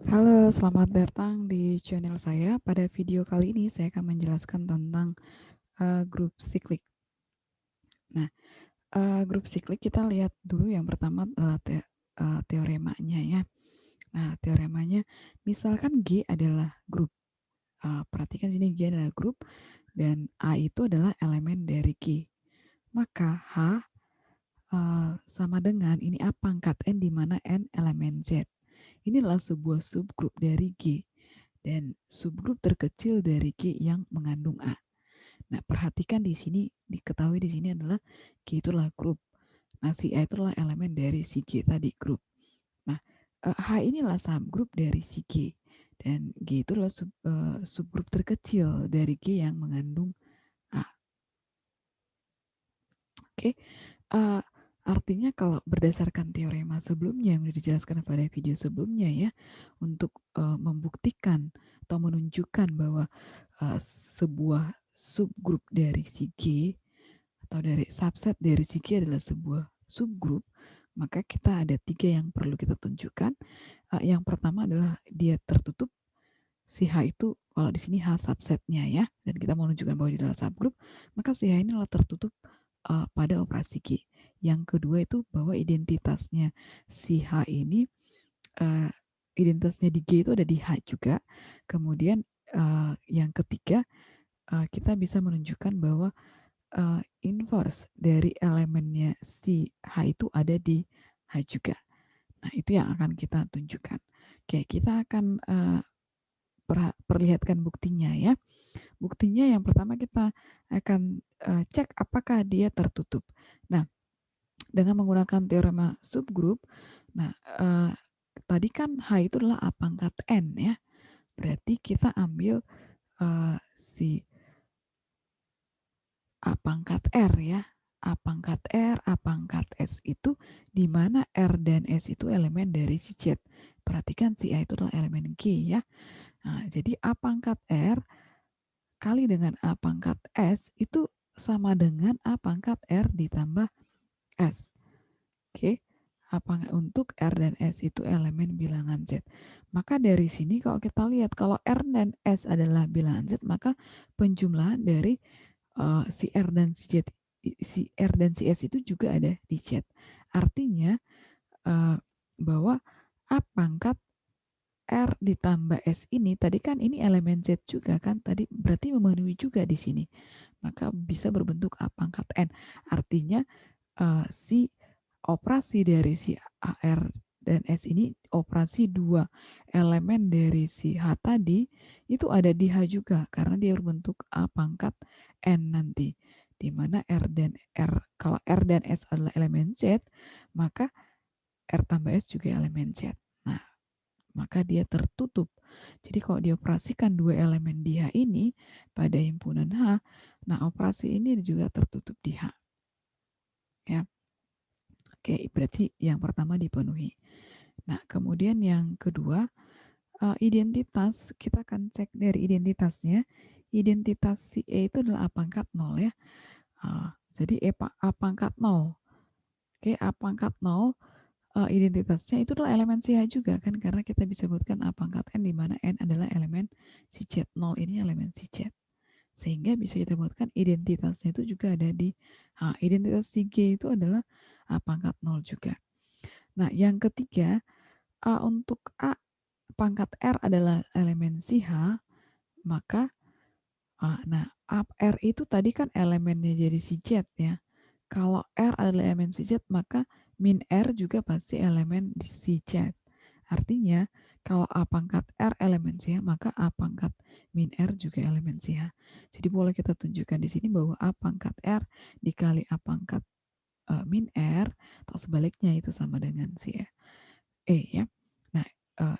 Halo, selamat datang di channel saya. Pada video kali ini saya akan menjelaskan tentang grup siklik. Nah, grup siklik kita lihat dulu yang pertama adalah teoremanya ya. Nah, teoremanya misalkan G adalah grup. Perhatikan sini G adalah grup dan A itu adalah elemen dari G. Maka H sama dengan ini A pangkat N di mana N elemen Z. Ini adalah sebuah subgrup dari G. Dan subgrup terkecil dari G yang mengandung A. Nah, perhatikan di sini, diketahui di sini adalah G itulah grup. Nah, si A itulah elemen dari si G tadi, grup. Nah, H inilah subgrup dari si G. Dan G itu adalah subgrup terkecil dari G yang mengandung A. Oke, artinya kalau berdasarkan teorema sebelumnya yang sudah dijelaskan pada video sebelumnya ya, untuk membuktikan atau menunjukkan bahwa sebuah subgrup dari si G atau dari subset dari si G adalah sebuah subgrup, maka kita ada 3 yang perlu kita tunjukkan. Yang pertama adalah dia tertutup, si H itu kalau di sini H subsetnya ya, dan kita mau menunjukkan bahwa dia adalah subgrup, maka si H ini adalah tertutup pada operasi G. Yang kedua itu bahwa identitasnya si H ini, identitasnya di G itu ada di H juga. Kemudian yang ketiga, kita bisa menunjukkan bahwa inverse dari elemennya si H itu ada di H juga. Nah, itu yang akan kita tunjukkan. Oke, kita akan perlihatkan buktinya ya. Buktinya yang pertama kita akan cek apakah dia tertutup. Nah, dengan menggunakan teorema subgrup, nah tadi kan H itu adalah A pangkat N ya. Berarti kita ambil si A pangkat R ya. A pangkat R, A pangkat S itu di mana R dan S itu elemen dari si Z. Perhatikan si A itu adalah elemen G ya. Nah, jadi A pangkat R kali dengan A pangkat S itu sama dengan A pangkat R ditambah S. Oke, untuk R dan S itu elemen bilangan Z. Maka dari sini kalau kita lihat kalau R dan S adalah bilangan Z, maka penjumlahan dari si R dan si Z, si R dan si S itu juga ada di Z. Artinya bahwa A pangkat R ditambah S ini tadi kan ini elemen Z juga kan, tadi berarti memenuhi juga di sini. Maka bisa berbentuk A pangkat N. Artinya si operasi dari si AR dan S ini, operasi dua elemen dari si H tadi itu ada di H juga karena dia berbentuk A pangkat N nanti, di mana R dan R, kalau R dan S adalah elemen Z, maka R tambah S juga elemen Z. Nah, maka dia tertutup. Jadi kalau dioperasikan dua elemen di H ini pada himpunan H, nah operasi ini juga tertutup di H. Ya. Oke, berarti yang pertama dipenuhi. Nah, kemudian yang kedua, identitas, kita akan cek dari identitasnya. Identitas si E itu adalah A pangkat 0 ya. Jadi A pangkat 0. Oke, A pangkat 0, identitasnya itu adalah elemen si H juga kan, karena kita bisa buatkan A pangkat N di mana N adalah elemen si Z. 0 ini elemen si Z. Sehingga bisa kita buatkan identitasnya itu juga ada di identitas si G itu adalah A pangkat 0 juga. Nah, yang ketiga, untuk A pangkat R adalah elemen si H, maka nah R itu tadi kan elemennya jadi si Z ya. Kalau R adalah elemen si Z, maka min R juga pasti elemen di si Z. Artinya, kalau A pangkat R elemen si H, maka A pangkat min R juga elemen si H. Jadi boleh kita tunjukkan di sini bahwa A pangkat R dikali A pangkat min R, atau sebaliknya itu sama dengan si E ya. Nah,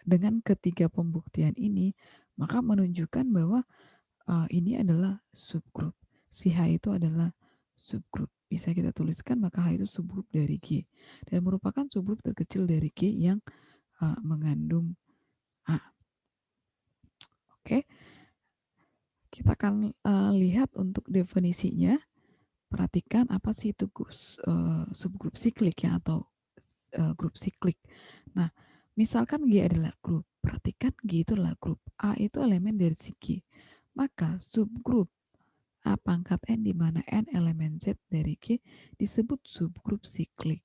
dengan ketiga pembuktian ini, maka menunjukkan bahwa ini adalah subgrup. Si H itu adalah subgrup. Bisa kita tuliskan maka H itu subgrup dari G. Dan merupakan subgrup terkecil dari G yang mengandung A. Oke, kita akan lihat untuk definisinya. Perhatikan apa sih itu subgrup siklik ya, atau grup siklik. Nah, misalkan G adalah grup. perhatikan G itu adalah grup. A itu elemen dari si G. Maka subgrup A pangkat N di mana N elemen Z dari G disebut subgrup siklik.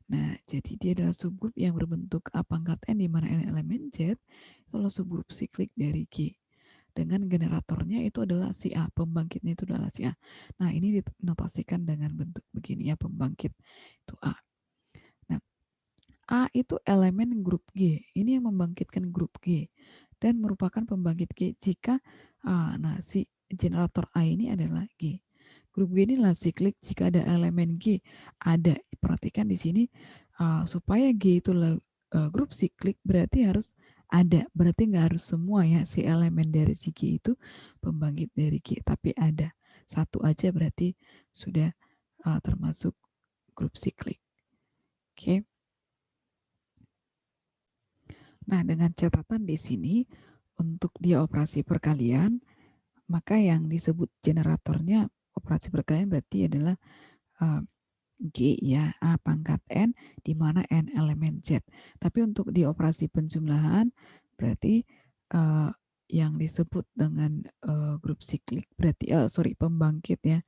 Nah, jadi dia adalah subgrup yang berbentuk A pangkat N di mana N elemen Z itu adalah subgrup siklik dari G. Dengan generatornya itu adalah si A, pembangkitnya itu adalah si A. Nah, ini dinotasikan dengan bentuk begini ya, pembangkit itu A. Nah, A itu elemen grup G. Ini yang membangkitkan grup G dan merupakan pembangkit G jika nah si generator A ini adalah G. Grup G ini adalah siklik jika ada elemen G ada. Perhatikan di sini supaya G itu grup siklik berarti harus ada. Berarti nggak harus semua ya si elemen dari si G itu pembangkit dari G, tapi ada satu aja berarti sudah termasuk grup siklik. Oke. Nah, dengan catatan di sini untuk dia operasi perkalian, maka yang disebut generatornya operasi perkalian berarti adalah G ya, A pangkat N di mana N elemen Z. Tapi untuk di operasi penjumlahan berarti yang disebut dengan grup siklik berarti pembangkit ya,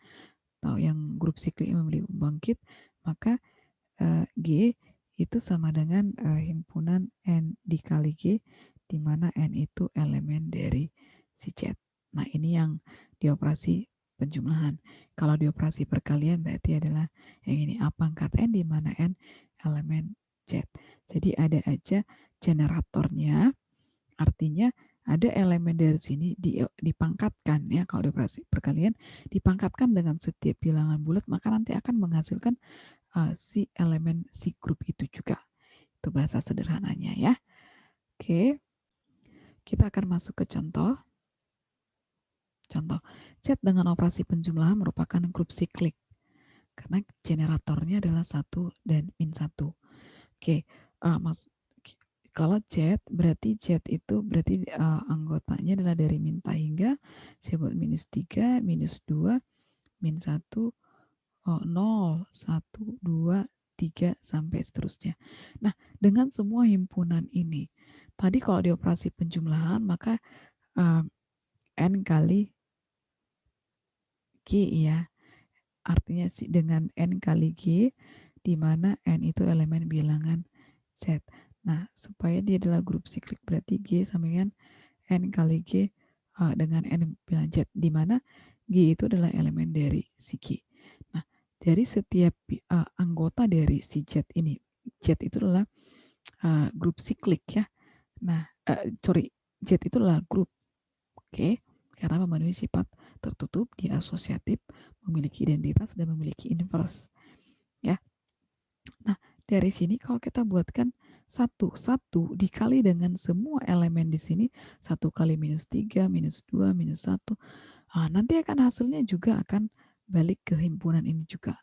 atau yang grup siklik memberi pembangkit, maka G itu sama dengan himpunan N dikali G, di mana N itu elemen dari si Z. Nah, ini yang dioperasi penjumlahan. Kalau dioperasi perkalian berarti adalah yang ini A pangkat N di mana N elemen Z. Jadi ada aja generatornya, artinya ada elemen dari sini dipangkatkan ya, kalau dioperasi perkalian dipangkatkan dengan setiap bilangan bulat, maka nanti akan menghasilkan si elemen si grup itu juga. Itu bahasa sederhananya ya. Oke, kita akan masuk ke contoh. Contoh, Z dengan operasi penjumlahan merupakan grup siklik karena generatornya adalah 1 dan min 1. Oke, kalau Z berarti Z itu berarti anggotanya adalah dari min hingga saya buat minus 3, minus 2, min 1, 0, 1, 2, 3, sampai seterusnya. Nah, dengan semua himpunan ini, tadi kalau di operasi penjumlahan, maka N kali G ya. Artinya dengan N kali G, di mana N itu elemen bilangan Z. Nah, supaya dia adalah grup siklik, berarti G sama dengan N kali G dengan N bilangan Z, di mana G itu adalah elemen dari si G. Nah, dari setiap anggota dari si Z ini, Z itu adalah grup siklik ya. Nah, Z itu adalah grup, oke, karena memenuhi sifat tertutup, dia asosiatif, memiliki identitas, dan memiliki inverse ya. Nah, dari sini kalau kita buatkan satu dikali dengan semua elemen di sini, 1 kali minus 3, minus 2, minus 1, nanti akan hasilnya juga akan balik ke himpunan ini juga.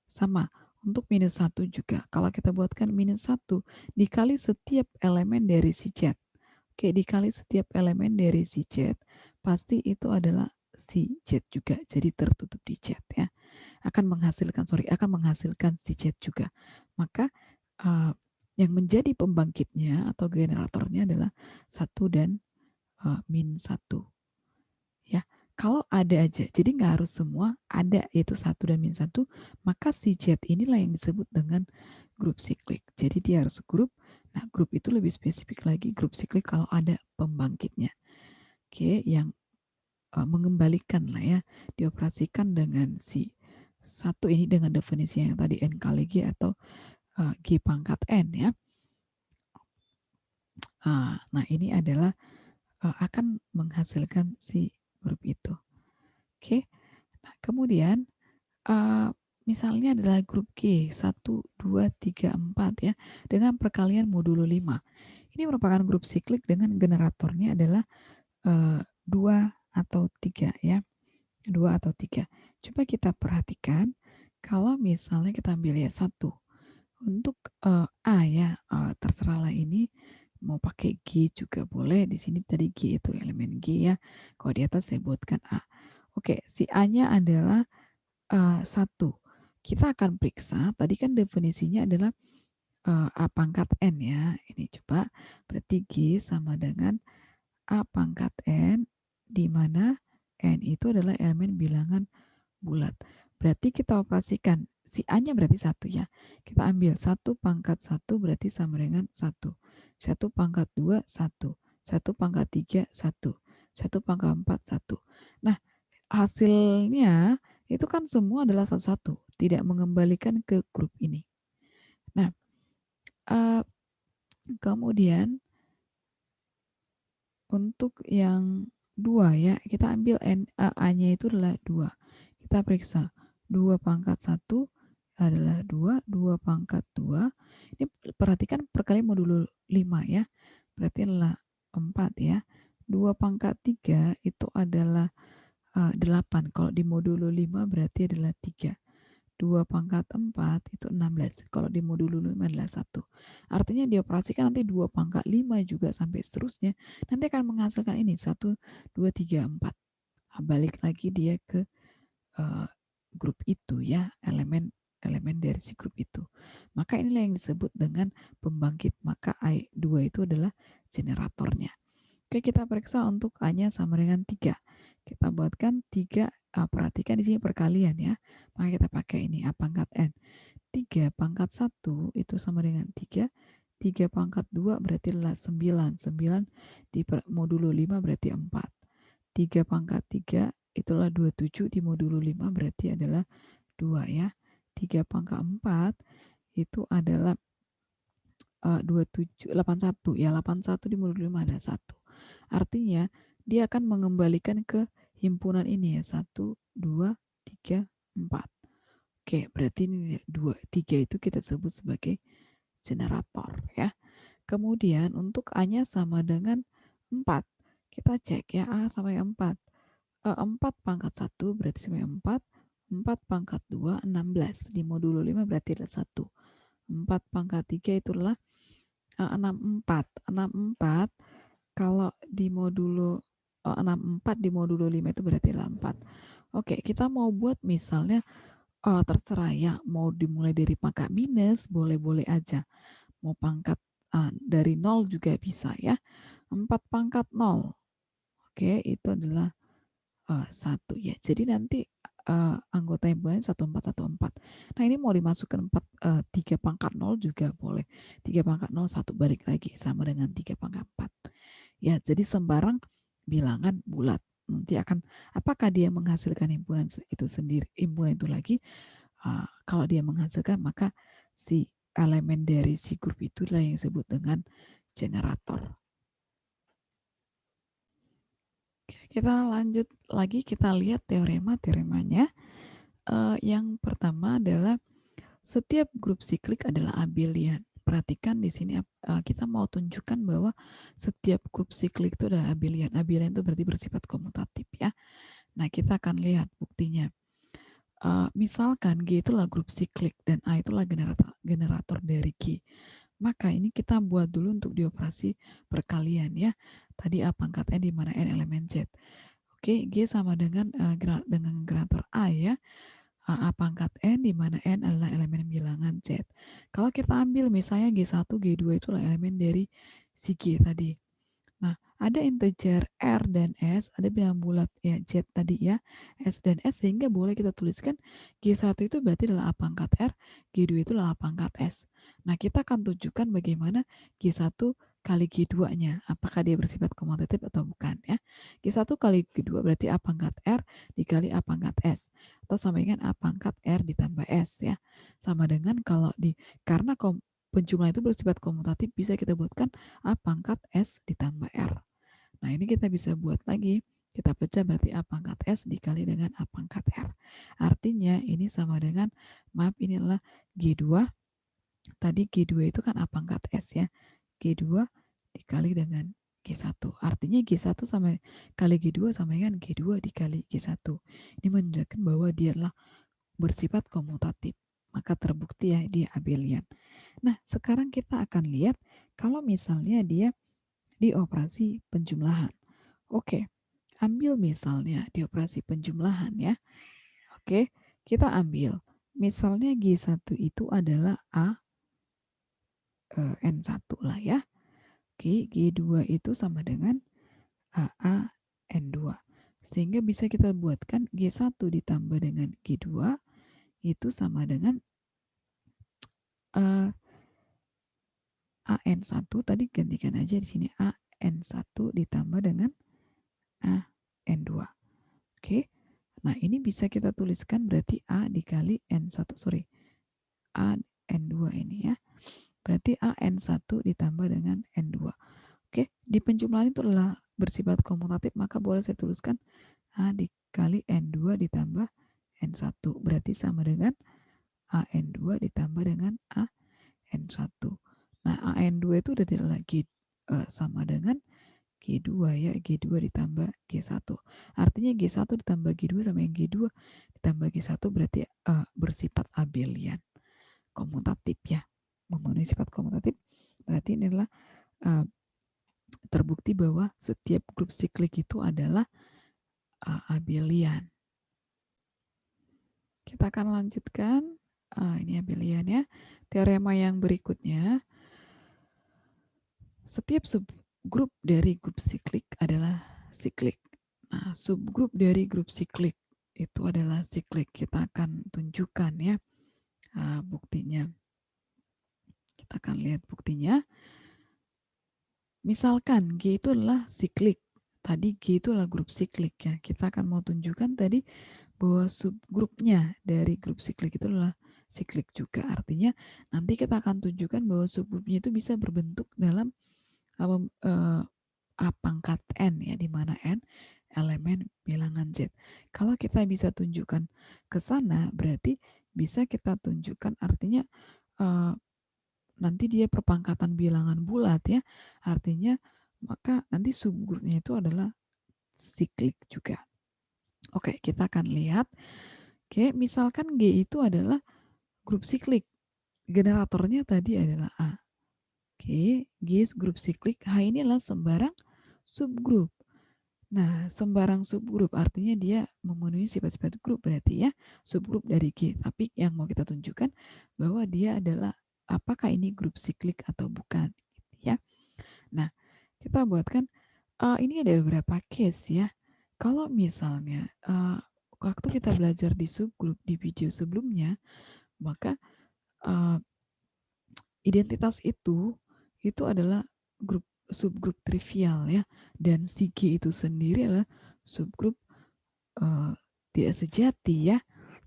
Sama, untuk minus 1 juga, kalau kita buatkan minus 1 dikali setiap elemen dari si Z. Oke, dikali setiap elemen dari si Z, pasti itu adalah si Z juga, jadi tertutup di Z ya. Akan menghasilkan si Z juga. Maka yang menjadi pembangkitnya atau generatornya adalah 1 dan min 1. Ya, kalau ada aja, jadi nggak harus semua ada, yaitu 1 dan min 1, maka si Z inilah yang disebut dengan grup siklik. Jadi dia harus grup. Nah, grup itu lebih spesifik lagi, grup siklik kalau ada pembangkitnya. Oke, yang mengembalikan lah ya, dioperasikan dengan si 1 ini dengan definisi yang tadi N kali G atau G pangkat N ya. Nah, ini adalah akan menghasilkan si grup itu. Oke, nah kemudian misalnya adalah grup G 1, 2, 3, 4 ya, dengan perkalian modulo 5. Ini merupakan grup siklik dengan generatornya adalah 2 atau 3 ya, 2 atau 3. Coba kita perhatikan, kalau misalnya kita ambil ya 1, untuk A ya, terserahlah ini mau pakai G juga boleh. Di sini tadi G itu elemen G ya. Kalau di atas saya buatkan A. Oke, si A-nya adalah 1. Kita akan periksa, tadi kan definisinya adalah A pangkat N ya. Ini coba, berarti G sama dengan A pangkat N, di mana N itu adalah elemen bilangan bulat. Berarti kita operasikan, si A-nya berarti 1 ya. Kita ambil 1 pangkat 1 berarti sama dengan 1. 1 pangkat 2, 1. 1 pangkat 3, 1. 1 pangkat 4, 1. Nah, hasilnya itu kan semua adalah satu-satu, tidak mengembalikan ke grup ini. Nah, kemudian untuk yang 2 ya, kita ambil A-nya itu adalah 2. Kita periksa 2 pangkat 1 adalah 2, 2 pangkat 2. Ini perhatikan perkalian modulo 5 ya, berarti adalah 4 ya. 2 pangkat 3 itu adalah 8, kalau di modulo 5 berarti adalah 3. 2 pangkat 4 itu 16, kalau di modulo 5 adalah 1. Artinya dioperasikan nanti 2 pangkat 5 juga sampai seterusnya, nanti akan menghasilkan ini 1, 2, 3, 4. Balik lagi dia ke grup itu ya, elemen dari si grup itu. Maka inilah yang disebut dengan pembangkit. Maka I2 itu adalah generatornya. Oke, kita periksa untuk A-nya sama dengan 3. Kita buatkan 3, perhatikan di sini perkalian ya. Maka kita pakai ini A pangkat N. 3 pangkat 1 itu sama dengan 3. 3 pangkat 2 berarti adalah 9. 9 di modulo 5 berarti 4. 3 pangkat 3 itulah 27, di modulo 5 berarti adalah 2 ya. 3 pangkat 4 itu adalah 27, 81 ya. 81 di modulo 5 ada 1. Artinya dia akan mengembalikan ke himpunan ini ya, 1, 2, 3, 4. Oke, berarti ini 2, 3 itu kita sebut sebagai generator ya. Kemudian untuk A-nya sama dengan 4. Kita cek ya, A sama dengan 4. 4 pangkat 1 berarti sama dengan 4. 4 pangkat 2, 16. Di modulo 5 berarti ada 1. 4 pangkat 3 itulah 64. 64 kalau di modulo 64 di modulo 5 itu berarti adalah 4. Oke, kita mau buat misalnya terserah ya, mau dimulai dari pangkat minus, boleh-boleh aja. Mau pangkat dari 0 juga bisa ya. 4 pangkat 0. Oke, itu adalah 1 ya. Jadi nanti anggota himpunan 1414. Nah, ini mau dimasukkan 3 pangkat 0 juga boleh. 3 pangkat 0, 1 balik lagi sama dengan 3 pangkat 4. Ya, jadi sembarang bilangan bulat. Nanti akan, apakah dia menghasilkan himpunan itu sendiri, himpunan itu lagi. Kalau dia menghasilkan, maka si elemen dari si grup itulah yang disebut dengan generator. Kita lanjut lagi, kita lihat teoremanya. Yang pertama adalah setiap grup siklik adalah abelian. Perhatikan di sini kita mau tunjukkan bahwa setiap grup siklik itu adalah abelian. Abelian itu berarti bersifat komutatif ya. Nah, kita akan lihat buktinya. Misalkan G itulah grup siklik dan A itulah generator dari G. Maka ini kita buat dulu untuk dioperasi perkalian ya. Tadi A pangkat N di mana N elemen Z. Oke, G sama dengan generator A ya. A pangkat N di mana N adalah elemen bilangan Z. Kalau kita ambil misalnya G1, G2 itulah elemen dari si G tadi. Nah, ada integer R dan S, ada bilangan bulat ya Z tadi ya, S dan S, sehingga boleh kita tuliskan G1 itu berarti adalah A pangkat R, G2 itu adalah A pangkat S. Nah, kita akan tunjukkan bagaimana G1 kali G2-nya, apakah dia bersifat komutatif atau bukan ya. G1 kali G2 berarti A pangkat R dikali A pangkat S, atau sama dengan A pangkat R ditambah S ya. Sama dengan kalau karena penjumlahan itu bersifat komutatif, bisa kita buatkan A pangkat S ditambah R. Nah, ini kita bisa buat lagi. Kita pecah berarti A pangkat S dikali dengan A pangkat R. Artinya ini sama dengan, maaf ini adalah G2. Tadi G2 itu kan A pangkat S ya. G2 dikali dengan G1. Artinya G1 sama kali G2 sama dengan G2 dikali G1. Ini menunjukkan bahwa dia adalah bersifat komutatif. Maka terbukti ya dia abelian. Nah, sekarang kita akan lihat kalau misalnya dia di operasi penjumlahan. Oke, ambil misalnya di operasi penjumlahan ya. Oke, kita ambil. Misalnya G1 itu adalah A N1 lah ya. Oke, G2 itu sama dengan AA N2. Sehingga bisa kita buatkan G1 ditambah dengan G2 itu sama dengan AN1 tadi gantikan aja di sini AN1 ditambah dengan AN2. Oke. Nah, ini bisa kita tuliskan berarti A dikali N1, sorry. AN2 ini ya. Berarti AN1 ditambah dengan N2. Oke, di penjumlahan itu adalah bersifat komutatif, maka boleh saya tuliskan A dikali N2 ditambah N1. Berarti sama dengan AN2 ditambah dengan AN1. Nah, AN2 itu udah lagi sama dengan G2 ya, G2 ditambah G1. Artinya G1 ditambah G2 sama yang G2 ditambah G1 berarti bersifat abelian. Komutatif ya. Memenuhi sifat komutatif berarti ini adalah terbukti bahwa setiap grup siklik itu adalah abelian. Kita akan lanjutkan. Ini abelian ya. Teorema yang berikutnya. Setiap subgrup dari grup siklik adalah siklik. Nah, subgrup dari grup siklik itu adalah siklik. Kita akan tunjukkan ya buktinya. Kita akan lihat buktinya. Misalkan G itu adalah siklik. Tadi G itu adalah grup siklik ya. Kita akan mau tunjukkan tadi bahwa subgrupnya dari grup siklik itu adalah siklik juga. Artinya nanti kita akan tunjukkan bahwa subgrupnya itu bisa berbentuk dalam A pangkat N ya, di mana N elemen bilangan Z. Kalau kita bisa tunjukkan ke sana, berarti bisa kita tunjukkan artinya nanti dia perpangkatan bilangan bulat ya. Artinya maka nanti subgrupnya itu adalah siklik juga. Oke, kita akan lihat. Oke, misalkan G itu adalah grup siklik. Generatornya tadi adalah A. Oke, G grup siklik. H ini adalah sembarang subgrup. Nah, sembarang subgrup artinya dia memenuhi sifat-sifat grup berarti ya, subgrup dari G. Tapi yang mau kita tunjukkan bahwa dia adalah apakah ini grup siklik atau bukan gitu ya. Nah, kita buatkan ini ada beberapa case ya. Kalau misalnya waktu kita belajar di subgrup di video sebelumnya, maka identitas itu adalah subgrup trivial ya, dan si G itu sendiri adalah subgrup tidak sejati ya.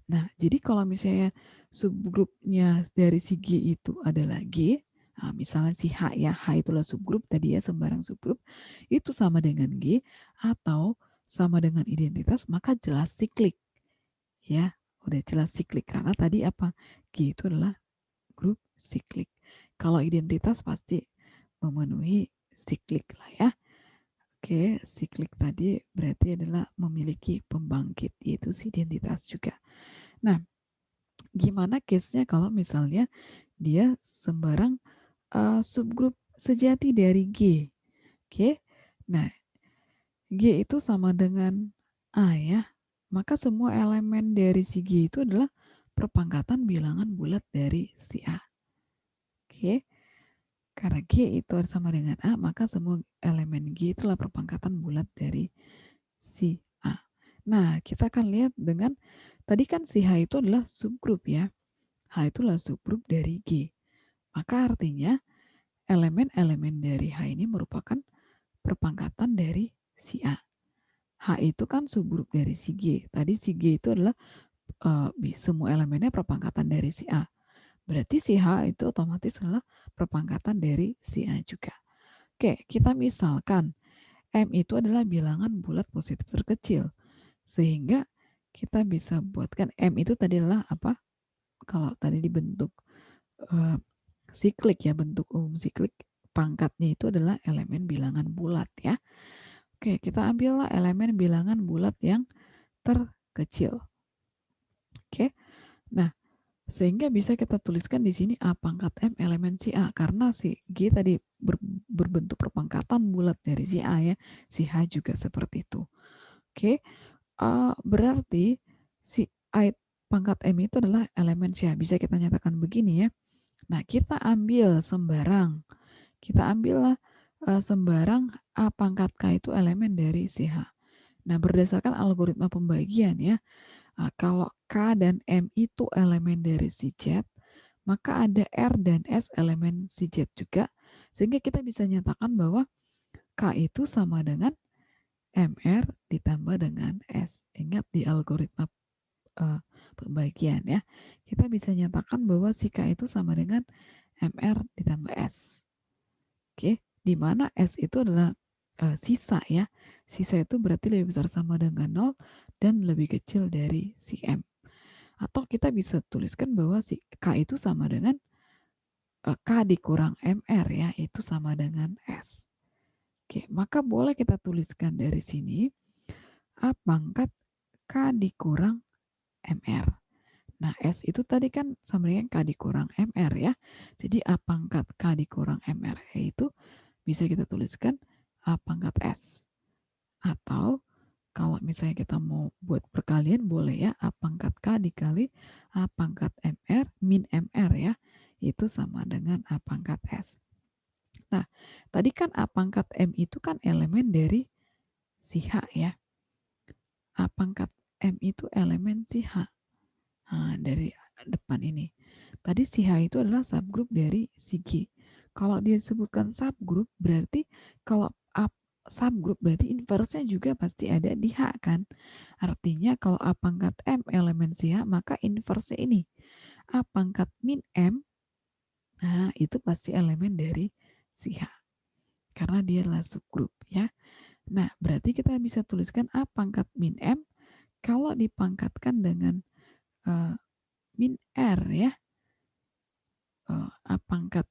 Nah, jadi kalau misalnya subgrupnya dari si G itu adalah G, misalnya si H ya, H itulah subgrup tadi ya, sembarang subgrup, itu sama dengan G atau sama dengan identitas, maka jelas siklik ya, udah jelas siklik karena tadi apa, G itu adalah grup siklik. Kalau identitas pasti memenuhi siklik lah ya. Oke, siklik tadi berarti adalah memiliki pembangkit, yaitu si identitas juga. Nah, gimana case-nya kalau misalnya dia sembarang subgrup sejati dari G? Oke, nah G itu sama dengan A ya, maka semua elemen dari si G itu adalah perpangkatan bilangan bulat dari si A. Oke, karena G itu sama dengan A, maka semua elemen G itulah perpangkatan bulat dari si A. Nah, kita akan lihat dengan, tadi kan si H itu adalah subgrup ya. H itulah subgrup dari G. Maka artinya elemen-elemen dari H ini merupakan perpangkatan dari si A. H itu kan subgrup dari si G. Tadi si G itu adalah semua elemennya perpangkatan dari si A. Berarti si H itu otomatis adalah perpangkatan dari si A juga. Oke, kita misalkan M itu adalah bilangan bulat positif terkecil. Sehingga kita bisa buatkan M itu tadi adalah apa? Kalau tadi dibentuk siklik ya, bentuk umum siklik, pangkatnya itu adalah elemen bilangan bulat ya. Oke, kita ambillah elemen bilangan bulat yang terkecil. Oke, nah sehingga bisa kita tuliskan di sini A pangkat M elemen si A, karena si G tadi berbentuk perpangkatan bulat dari si A ya, si H juga seperti itu. Oke, berarti si A pangkat M itu adalah elemen si A. Bisa kita nyatakan begini ya, Nah, kita ambil sembarang. Kita ambillah sembarang A pangkat K itu elemen dari si H. Nah, berdasarkan algoritma pembagian ya, kalau K dan M itu elemen dari si Z, maka ada R dan S elemen si Z juga, sehingga kita bisa nyatakan bahwa K itu sama dengan MR ditambah dengan S. Ingat di algoritma pembagian ya, kita bisa nyatakan bahwa si K itu sama dengan MR ditambah S. Oke, di mana S itu adalah sisa ya. Sisa itu berarti lebih besar sama dengan 0 dan lebih kecil dari si M. Atau kita bisa tuliskan bahwa si K itu sama dengan K dikurang MR ya, itu sama dengan S. Oke, maka boleh kita tuliskan dari sini A pangkat K dikurang MR. Nah, S itu tadi kan sama dengan K dikurang MR ya. Jadi A pangkat K dikurang MR itu bisa kita tuliskan A pangkat S. Atau kalau misalnya kita mau buat perkalian boleh ya, A pangkat K dikali A pangkat MR min MR ya. Itu sama dengan A pangkat S. Nah, tadi kan A pangkat M itu kan elemen dari si H ya. A pangkat M itu elemen si H. Nah, dari depan ini. Tadi si H itu adalah subgroup dari si G. Kalau dia disebutkan subgroup berarti kalau A subgroup berarti inverse-nya juga pasti ada di H kan. Artinya kalau A pangkat M elemen si H maka inverse ini A pangkat min M, nah itu pasti elemen dari si H. Karena dia adalah subgroup ya. Nah berarti kita bisa tuliskan A pangkat min M kalau dipangkatkan dengan min R ya. A pangkat,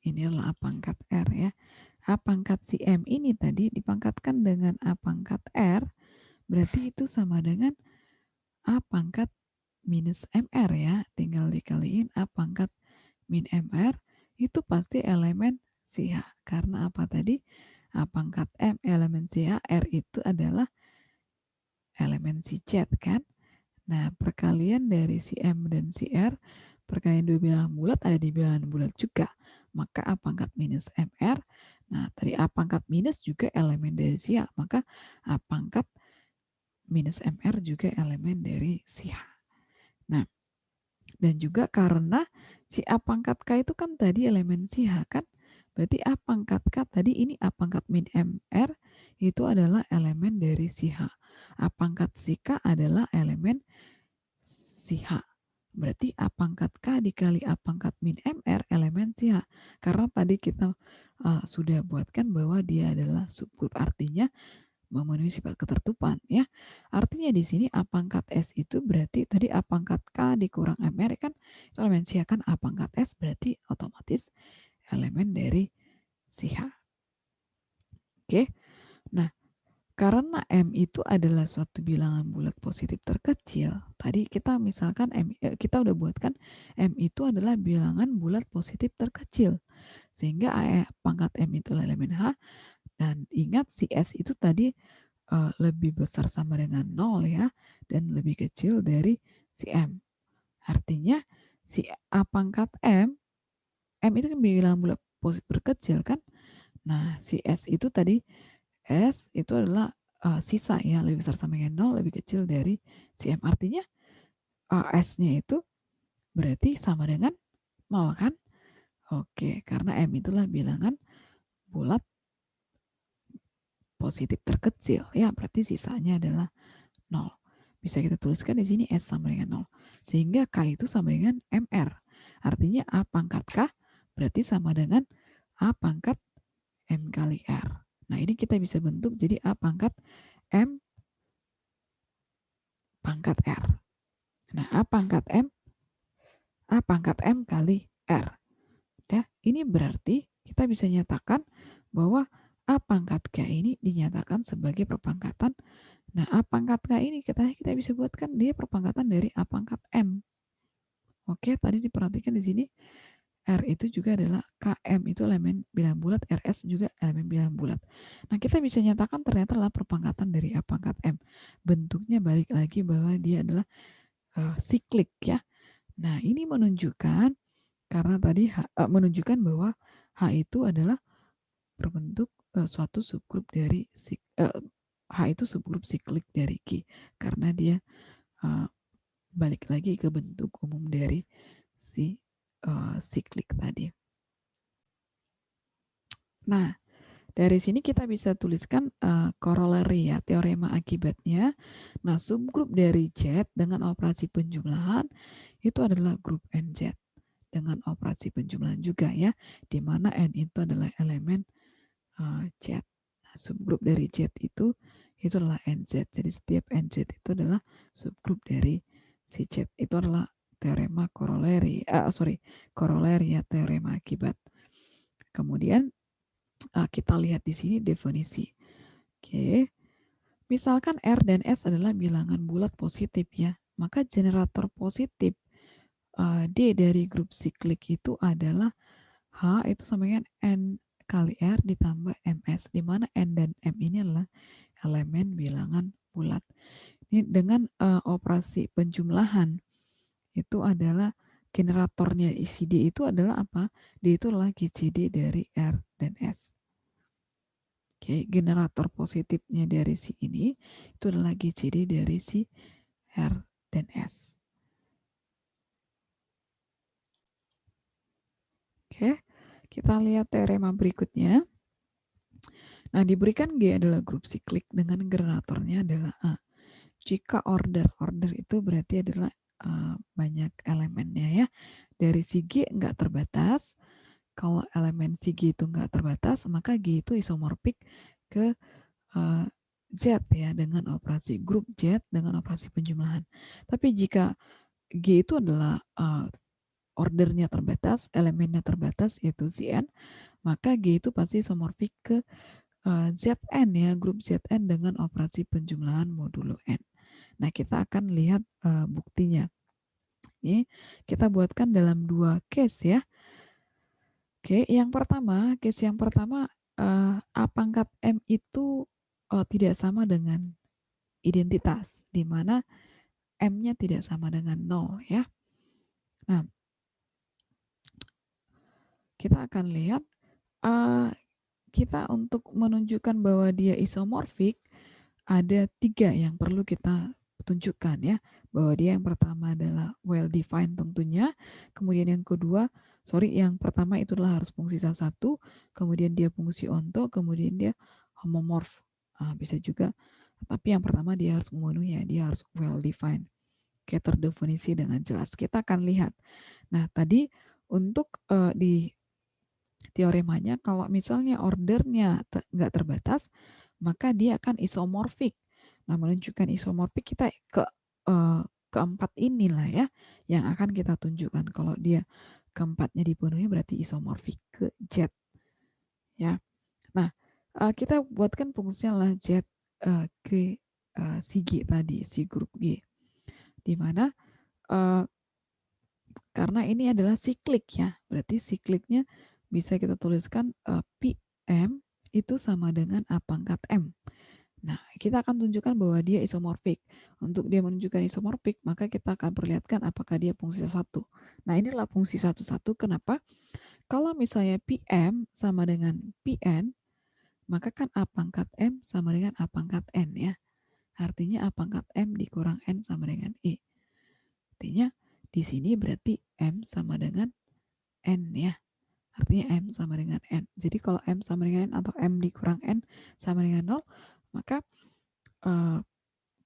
ini adalah A pangkat R ya. A pangkat si M ini tadi dipangkatkan dengan A pangkat R, berarti itu sama dengan A pangkat minus MR ya. Tinggal dikaliin A pangkat min MR, itu pasti elemen si H. Karena apa tadi? A pangkat M elemen si H, R itu adalah elemen si Z kan. Nah, perkalian dari si M dan si R, perkalian dua bilangan bulat ada di bilangan bulat juga. Maka A pangkat minus MR, nah tadi A pangkat minus juga elemen dari si H, maka A pangkat minus MR juga elemen dari si H. Nah, dan juga karena si A pangkat K itu kan tadi elemen si H kan, berarti A pangkat K tadi ini A pangkat min MR itu adalah elemen dari si H. A pangkat si K adalah elemen si H. Berarti A pangkat K dikali A pangkat min MR elemen si H. Karena tadi kita sudah buatkan bahwa dia adalah subgroup, artinya memenuhi sifat ketertutupan ya. Artinya di sini A pangkat S itu berarti tadi A pangkat K dikurang MR kan elemen si H kan, A pangkat S berarti otomatis elemen dari si H. Oke. Nah, karena M itu adalah suatu bilangan bulat positif terkecil, tadi kita misalkan kita udah buatkan M itu adalah bilangan bulat positif terkecil, sehingga pangkat M itu elemen H, dan ingat si S itu tadi lebih besar sama dengan 0 ya, dan lebih kecil dari si M. Artinya si A pangkat M itu kan bilangan bulat positif terkecil kan, nah si S itu tadi S itu adalah sisa ya, lebih besar sama dengan 0, lebih kecil dari si M. Artinya S-nya itu berarti sama dengan 0 kan? Oke, karena M itulah bilangan bulat positif terkecil ya, berarti sisanya adalah 0. Bisa kita tuliskan di sini S sama dengan 0. Sehingga K itu sama dengan MR. Artinya A pangkat K berarti sama dengan A pangkat M kali R. Nah, ini kita bisa bentuk jadi A pangkat M pangkat R. Nah, A pangkat M kali R. Ya, ini berarti kita bisa nyatakan bahwa A pangkat K ini dinyatakan sebagai perpangkatan. Nah, A pangkat K ini kita bisa buatkan dia perpangkatan dari A pangkat M. Oke, tadi diperhatikan di sini R itu juga adalah KM itu elemen bilangan bulat, RS juga elemen bilangan bulat. Nah, kita bisa nyatakan ternyata adalah perpangkatan dari A pangkat M. Bentuknya balik lagi bahwa dia adalah siklik ya. Nah, ini menunjukkan Karena tadi menunjukkan bahwa H itu adalah berbentuk suatu subgrup dari H itu subgrup siklik dari G karena dia balik lagi ke bentuk umum dari si siklik tadi. Nah, dari sini kita bisa tuliskan corollary ya, teorema akibatnya. Nah, subgrup dari Z dengan operasi penjumlahan itu adalah grup NZ dengan operasi penjumlahan juga ya, di mana N itu adalah elemen Z. Nah, subgrup dari Z itu adalah NZ. Jadi setiap NZ itu adalah subgrup dari si Z. Itu adalah teorema corollary, corollary ya, teorema akibat. Kemudian kita lihat di sini definisi. Oke. Misalkan R dan S adalah bilangan bulat positif ya, maka generator positif D dari grup siklik itu adalah H itu sama dengan N kali R ditambah MS, di mana N dan M ini adalah elemen bilangan bulat. Ini dengan operasi penjumlahan itu adalah generatornya isi D itu adalah apa? D itu adalah GCD dari R dan S. Oke, generator positifnya dari si ini itu adalah GCD dari si R dan S. Oke, kita lihat teorema berikutnya. Nah, diberikan G adalah grup siklik dengan generatornya adalah A. Jika order itu berarti adalah banyak elemennya ya. Dari si G nggak terbatas. Kalau elemen si G itu nggak terbatas, maka G itu isomorfik ke Z ya, dengan operasi grup Z dengan operasi penjumlahan. Tapi jika G itu adalah ordernya terbatas, elemennya terbatas yaitu Zn, maka G itu pasti isomorfik ke Zn ya, grup Zn dengan operasi penjumlahan modulo N. Nah, kita akan lihat buktinya. Ini kita buatkan dalam 2 case ya. Oke, case yang pertama A pangkat M itu tidak sama dengan identitas, di mana M-nya tidak sama dengan 0 ya. Nah, kita akan lihat kita untuk menunjukkan bahwa dia isomorfik ada 3 yang perlu kita tunjukkan ya, bahwa dia yang pertama adalah well defined tentunya, kemudian yang pertama itu adalah harus fungsi salah satu, kemudian dia fungsi onto, kemudian dia homomorf. Bisa juga, tapi yang pertama dia harus memenuhi ya, dia harus well defined, kayak terdefinisi dengan jelas. Kita akan lihat. Nah, tadi untuk di teoremanya kalau misalnya ordernya nggak terbatas, maka dia akan isomorfik. Nah, menunjukkan isomorfik kita keempat inilah ya yang akan kita tunjukkan. Kalau dia keempatnya dipenuhi berarti isomorfik ke Z ya. Nah, kita buatkan fungsinya lah Z ke si G tadi, si grup G. Di mana karena ini adalah siklik ya, berarti sikliknya bisa kita tuliskan PM itu sama dengan A pangkat M. Nah, kita akan tunjukkan bahwa dia isomorfik. Untuk dia menunjukkan isomorfik, maka kita akan perlihatkan apakah dia fungsi satu. Nah, inilah fungsi satu-satu. Kenapa? Kalau misalnya PM sama dengan PN, maka kan A pangkat M sama dengan A pangkat N ya. Artinya A pangkat M dikurang N sama dengan E. Artinya di sini berarti M sama dengan N ya. Artinya M sama dengan N. Jadi kalau M sama dengan N atau M dikurang N sama dengan 0, maka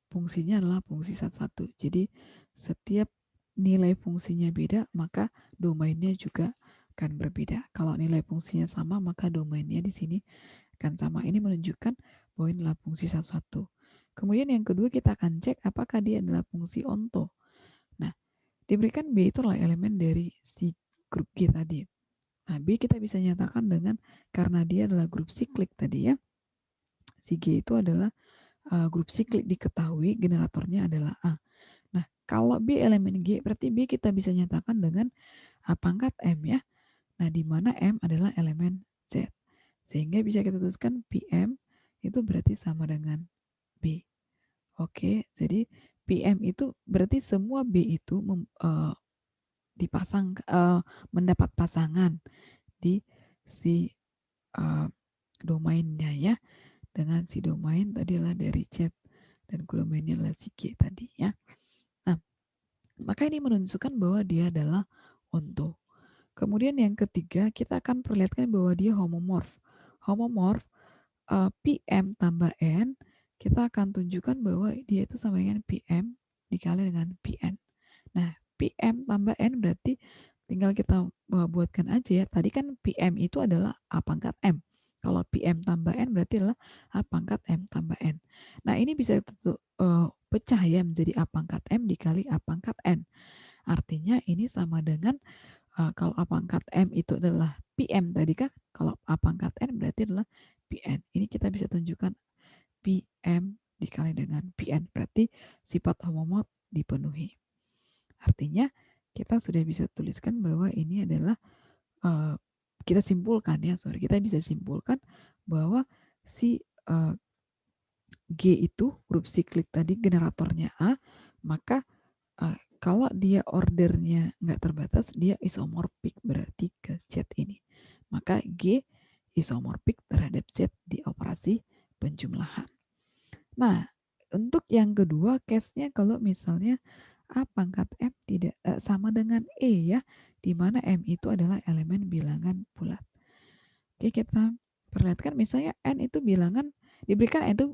fungsinya adalah fungsi satu-satu. Jadi setiap nilai fungsinya beda, maka domainnya juga akan berbeda. Kalau nilai fungsinya sama, maka domainnya di sini akan sama. Ini menunjukkan bahwa ini adalah fungsi satu-satu. Kemudian yang kedua kita akan cek apakah dia adalah fungsi onto. Nah, diberikan B itu adalah elemen dari si grup G tadi. Nah, B kita bisa nyatakan dengan karena dia adalah grup siklik tadi ya. Si G itu adalah grup siklik diketahui, generatornya adalah A. Nah, kalau B elemen G, berarti B kita bisa nyatakan dengan A pangkat M ya. Nah, di mana M adalah elemen Z. Sehingga bisa kita tuliskan PM itu berarti sama dengan B. Oke, jadi PM itu berarti semua B itu dipasang mendapat pasangan di si domainnya ya, dengan si domain tadi adalah dari chat dan domainnya adalah si G tadi ya. Nah, maka ini menunjukkan bahwa dia adalah onto. Kemudian yang ketiga, kita akan perlihatkan bahwa dia homomorf. Homomorf PM tambah N, kita akan tunjukkan bahwa dia itu sama dengan PM dikali dengan PN. Nah, PM tambah N berarti tinggal kita buatkan aja ya. Tadi kan PM itu adalah A pangkat M. Kalau PM tambah N berarti adalah A pangkat M tambah N. Nah, ini bisa pecah ya menjadi A pangkat M dikali A pangkat N. Artinya ini sama dengan kalau A pangkat M itu adalah PM tadi kan, kalau A pangkat N berarti adalah PN. Ini kita bisa tunjukkan PM dikali dengan PN, berarti sifat homomorf dipenuhi. Artinya kita sudah bisa tuliskan bahwa ini adalah kita bisa simpulkan bahwa si G itu huruf siklik tadi generatornya A, maka kalau dia ordernya nggak terbatas, dia isomorfik berarti ke Z ini. Maka G isomorfik terhadap Z di operasi penjumlahan. Nah, untuk yang kedua case-nya kalau misalnya A pangkat M tidak sama dengan E ya, di mana M itu adalah elemen bilangan bulat. Oke, kita perlihatkan misalnya N itu diberikan N itu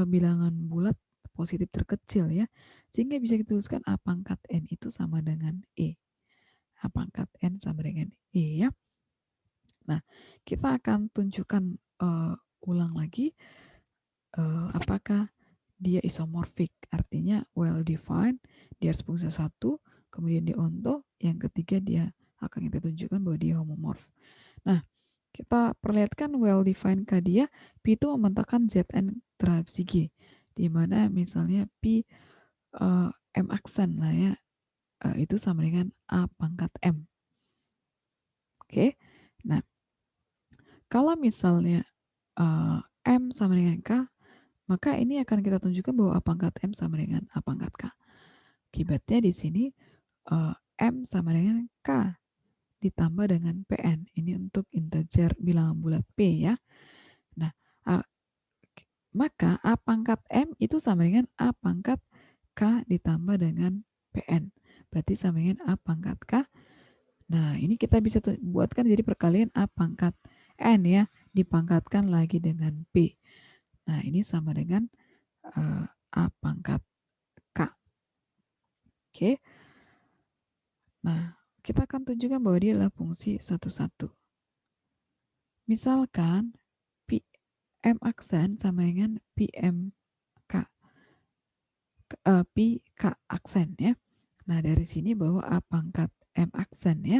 bilangan bulat positif terkecil ya, sehingga bisa dituliskan A pangkat N itu sama dengan E. A pangkat N sama dengan E ya. Nah, kita akan tunjukkan ulang lagi apakah dia isomorfik, artinya well defined, dia harus fungsi satu, kemudian dia onto, yang ketiga dia akan kita tunjukkan bahwa dia homomorf. Nah, kita perlihatkan well defined K dia, P itu membentangkan Zn terhadap si G, di mana misalnya P M aksen lah ya, itu sama dengan A pangkat M. Oke, nah kalau misalnya M sama dengan K, maka ini akan kita tunjukkan bahwa A pangkat M sama dengan A pangkat K. Akibatnya di sini M sama dengan K ditambah dengan PN. Ini untuk integer bilangan bulat P ya. Nah, maka A pangkat M itu sama dengan A pangkat K ditambah dengan PN. Berarti sama dengan A pangkat K. Nah, ini kita bisa buatkan jadi perkalian A pangkat N ya, dipangkatkan lagi dengan P. Nah, ini sama dengan A pangkat K. Oke. Nah, kita akan tunjukkan bahwa dia adalah fungsi satu-satu. Misalkan PM aksen sama dengan PMK. P K aksen ya. Nah, dari sini bahwa A pangkat M aksen ya.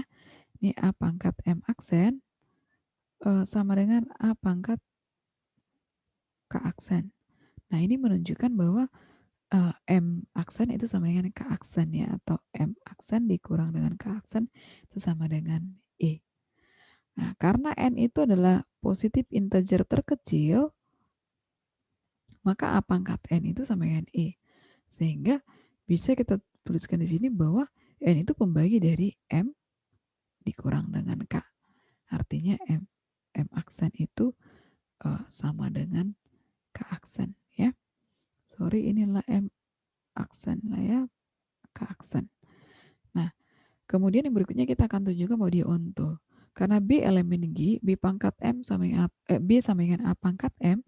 Ini A pangkat M aksen sama dengan A pangkat K aksen. Nah, ini menunjukkan bahwa M aksen itu sama dengan K aksen ya, atau M aksen dikurang dengan K aksen itu sama dengan E. Nah, karena N itu adalah positif integer terkecil, maka A pangkat N itu sama dengan E. Sehingga bisa kita tuliskan di sini bahwa N itu pembagi dari M dikurang dengan K. Artinya M aksen itu sama dengan K aksen ya. Sorry, inilah M aksen lah ya, K aksen. Nah, kemudian yang berikutnya kita akan tunjukkan bahwa dia onto. Karena B elemen G, B pangkat M sama dengan B sama dengan A pangkat M.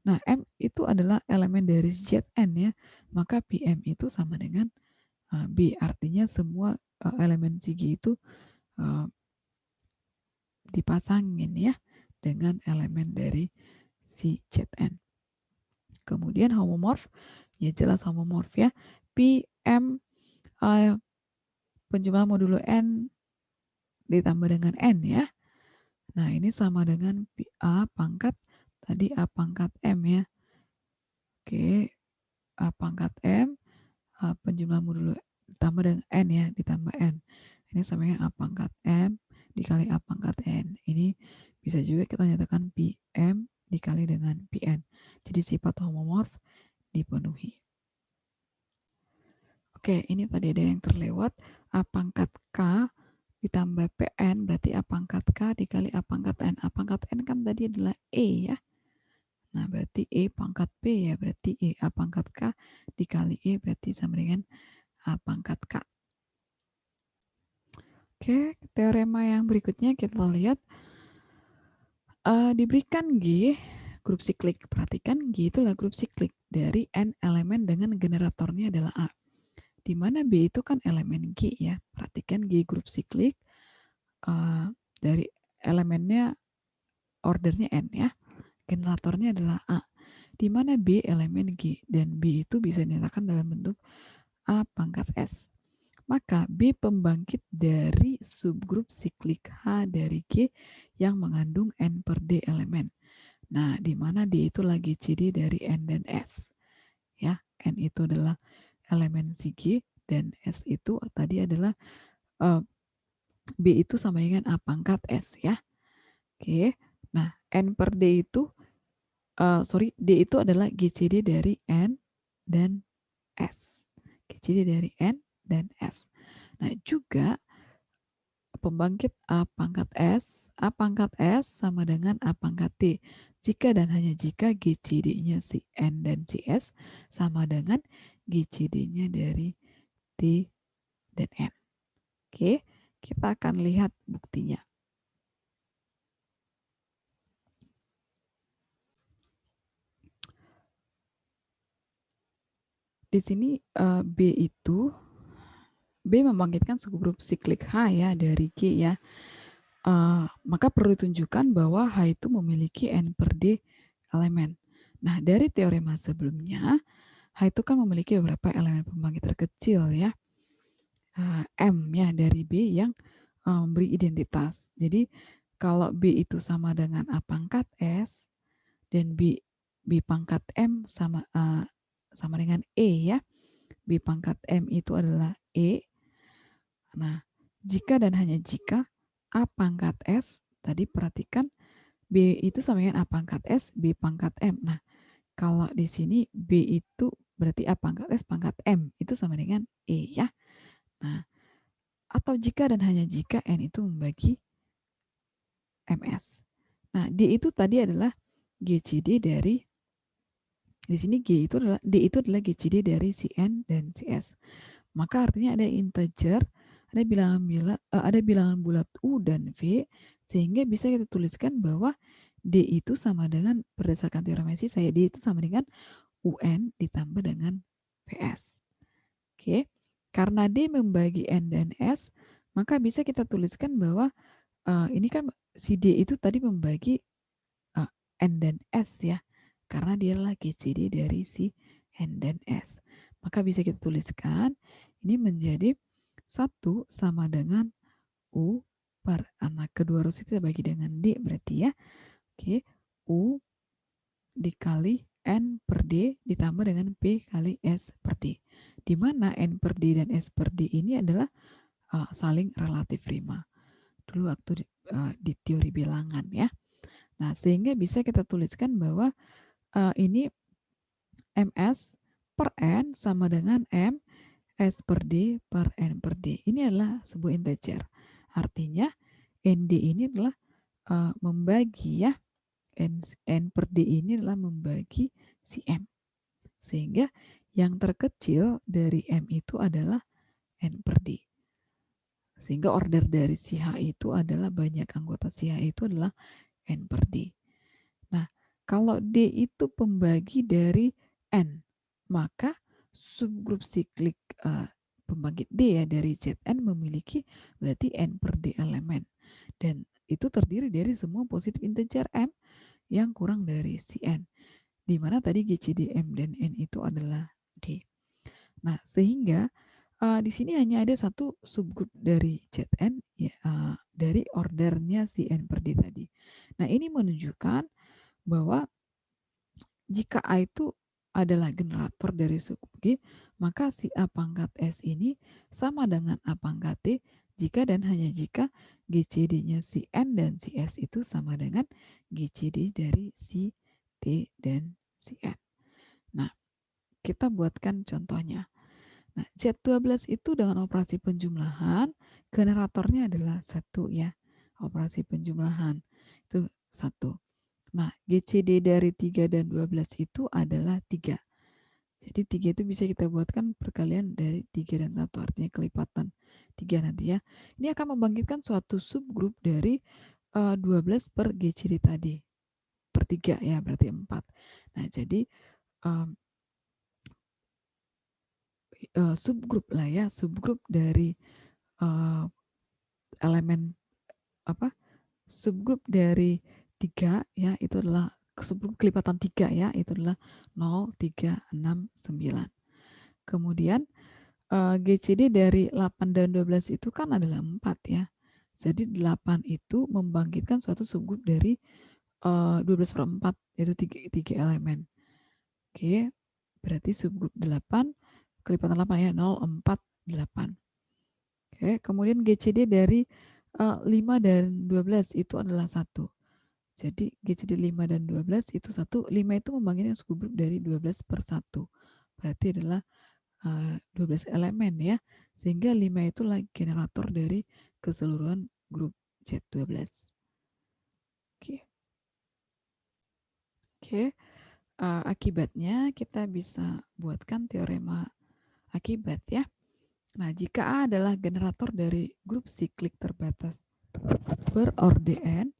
Nah, M itu adalah elemen dari Zn ya. Maka PM itu sama dengan B. Artinya semua elemen G itu dipasangin ya dengan elemen dari si Zn. Kemudian homomorf, ya jelas homomorf ya. PM penjumlahan modulo N ditambah dengan N ya. Nah, ini sama dengan A pangkat, tadi A pangkat M ya. Oke, A pangkat M, penjumlahan modulo ditambah dengan N ya, ditambah N. Ini sama dengan A pangkat M dikali A pangkat N. Ini bisa juga kita nyatakan PM dikali dengan PN. Jadi sifat homomorf dipenuhi. Oke, ini tadi ada yang terlewat. A pangkat K ditambah PN berarti A pangkat K dikali A pangkat N. A pangkat N kan tadi adalah E ya. Nah, berarti E pangkat P ya, berarti E A pangkat K dikali E berarti sama dengan A pangkat K. Oke, teorema yang berikutnya kita lihat. Diberikan G, grup siklik. Perhatikan G itulah grup siklik dari N elemen dengan generatornya adalah A. Di mana B itu kan elemen G ya. Perhatikan G grup siklik dari elemennya ordernya N ya. Generatornya adalah A. Di mana B elemen G dan B itu bisa dinyatakan dalam bentuk A pangkat S. Maka B pembangkit dari subgrup siklik H dari G yang mengandung N per D elemen. Nah, di mana D itu lagi GCD dari N dan S. Ya, N itu adalah elemen si G dan S itu tadi adalah B itu sama dengan A pangkat S ya. Oke. Nah, N per D itu D itu adalah GCD dari N dan S. GCD dari N dan S. Nah, juga pembangkit A pangkat S sama dengan A pangkat T. Jika dan hanya jika GCD-nya si N dan si S sama dengan GCD-nya dari T dan N. Oke, kita akan lihat buktinya. Di sini B membangkitkan subgrup siklik H ya dari G ya. Maka perlu ditunjukkan bahwa H itu memiliki N per D elemen. Nah, dari teorema sebelumnya, H itu kan memiliki beberapa elemen pembangkit terkecil ya. M ya dari B yang memberi identitas. Jadi kalau B itu sama dengan A pangkat S dan B pangkat M sama dengan E ya. B pangkat M itu adalah E. Nah, jika dan hanya jika A pangkat S, tadi perhatikan B itu sama dengan A pangkat S, B pangkat M. Nah, kalau di sini B itu berarti A pangkat S pangkat M, itu sama dengan E ya. Nah, atau jika dan hanya jika N itu membagi MS. Nah, D itu tadi adalah GCD dari, di sini D itu adalah GCD dari si N dan si S. Maka artinya ada integer, ada bilangan bulat U dan V, sehingga bisa kita tuliskan bahwa D itu sama dengan, berdasarkan teorema Messi, D itu sama dengan UN ditambah dengan VS. Oke, karena D membagi N dan S, maka bisa kita tuliskan bahwa ini kan si D itu tadi membagi N dan S ya, karena dia adalah GCD dari si N dan S. Maka bisa kita tuliskan ini menjadi 1 sama dengan U per anak. Kedua rumus itu kita bagi dengan D berarti ya. Oke, U dikali N per D ditambah dengan P kali S per D. Di mana N per D dan S per D ini adalah saling relatif prima. Dulu waktu di teori bilangan ya. Nah, sehingga bisa kita tuliskan bahwa ini MS per N sama dengan M S per D per N per D. Ini adalah sebuah integer. Artinya ND ini adalah membagi ya, N per D ini adalah membagi si M. Sehingga yang terkecil dari M itu adalah N per D. Sehingga order dari si H itu adalah, banyak anggota si H itu adalah N per D. Nah, kalau D itu pembagi dari N, maka subgrup siklik pembangkit D ya dari Zn memiliki berarti N per D elemen. Dan itu terdiri dari semua positif integer M yang kurang dari si N. Di mana tadi GCD M dan N itu adalah D. Nah, sehingga di sini hanya ada satu subgrup dari Zn ya, dari ordernya si N per D tadi. Nah, ini menunjukkan bahwa jika A itu adalah generator dari subgrup G, maka si A pangkat S ini sama dengan A pangkat T jika dan hanya jika GCD-nya si N dan si S itu sama dengan GCD dari si T dan si N. Nah, kita buatkan contohnya. Nah, Z12 itu dengan operasi penjumlahan, generatornya adalah 1 ya. Operasi penjumlahan itu 1. Nah, GCD dari 3 dan 12 itu adalah 3. Jadi 3 itu bisa kita buatkan perkalian dari 3 dan 1, artinya kelipatan 3 nanti ya. Ini akan membangkitkan suatu subgrup dari 12 per GCD tadi. Per 3 ya, berarti 4. Nah, jadi subgrup lah ya, subgrup dari elemen apa? Subgrup dari 3 ya, itu adalah subgrup kelipatan 3 ya, itu adalah 0, 3, 6, 9. Kemudian GCD dari 8 dan 12 itu kan adalah 4 ya. Jadi 8 itu membangkitkan suatu subgrup dari 12 per 4, yaitu 3 elemen. Oke, berarti subgrup 8, kelipatan 8 ya, 0, 4, 8. Oke, kemudian GCD dari 5 dan 12 itu adalah 1. Jadi GCD 5 dan 12 itu 1, 5 itu membangkitkan subgrup dari 12 per 1. Berarti adalah 12 elemen ya, sehingga 5 itulah generator dari keseluruhan grup Z12. Oke, oke. Akibatnya kita bisa buatkan teorema akibat ya. Nah, jika A adalah generator dari grup siklik terbatas berorde N,